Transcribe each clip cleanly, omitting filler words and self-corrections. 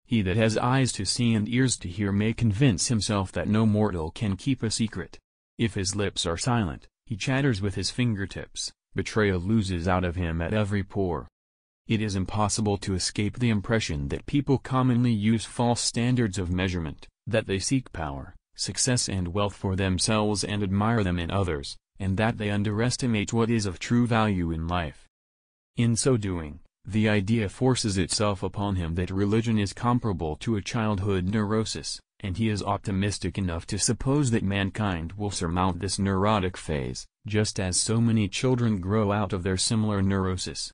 He that has eyes to see and ears to hear may convince himself that no mortal can keep a secret. If his lips are silent, he chatters with his fingertips, betrayal oozes out of him at every pore. It is impossible to escape the impression that people commonly use false standards of measurement, that they seek power, success and wealth for themselves and admire them in others, and that they underestimate what is of true value in life. In so doing, the idea forces itself upon him that religion is comparable to a childhood neurosis, and he is optimistic enough to suppose that mankind will surmount this neurotic phase, just as so many children grow out of their similar neurosis.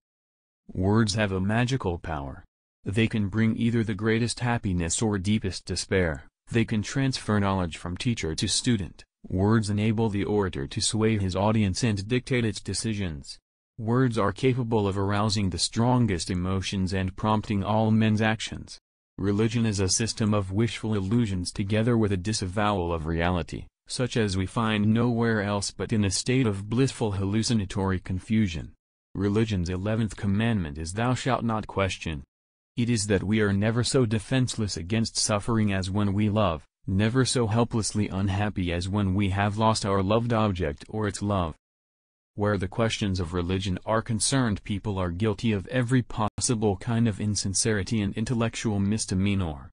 Words have a magical power. They can bring either the greatest happiness or deepest despair. They can transfer knowledge from teacher to student. Words enable the orator to sway his audience and dictate its decisions. Words are capable of arousing the strongest emotions and prompting all men's actions. Religion is a system of wishful illusions together with a disavowal of reality, such as we find nowhere else but in a state of blissful hallucinatory confusion. Religion's 11th commandment is "Thou shalt not question." It is that we are never so defenseless against suffering as when we love, never so helplessly unhappy as when we have lost our loved object or its love. Where the questions of religion are concerned, people are guilty of every possible kind of insincerity and intellectual misdemeanor.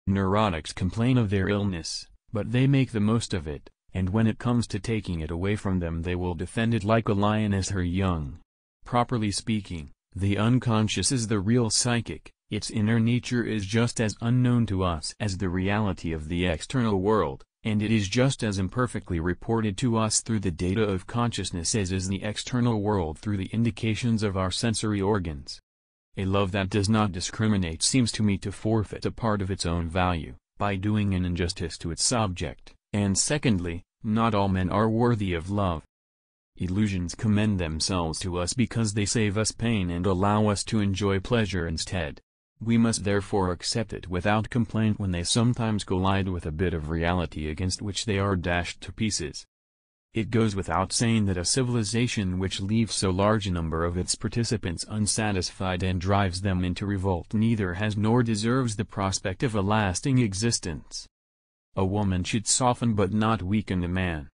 Neurotics complain of their illness, but they make the most of it, and when it comes to taking it away from them they will defend it like a lioness her young. Properly speaking, the unconscious is the real psychic. Its inner nature is just as unknown to us as the reality of the external world, and it is just as imperfectly reported to us through the data of consciousness as is the external world through the indications of our sensory organs. A love that does not discriminate seems to me to forfeit a part of its own value, by doing an injustice to its object, and secondly, not all men are worthy of love. Illusions commend themselves to us because they save us pain and allow us to enjoy pleasure instead. We must therefore accept it without complaint when they sometimes collide with a bit of reality against which they are dashed to pieces. It goes without saying that a civilization which leaves so large a number of its participants unsatisfied and drives them into revolt neither has nor deserves the prospect of a lasting existence. A woman should soften but not weaken a man.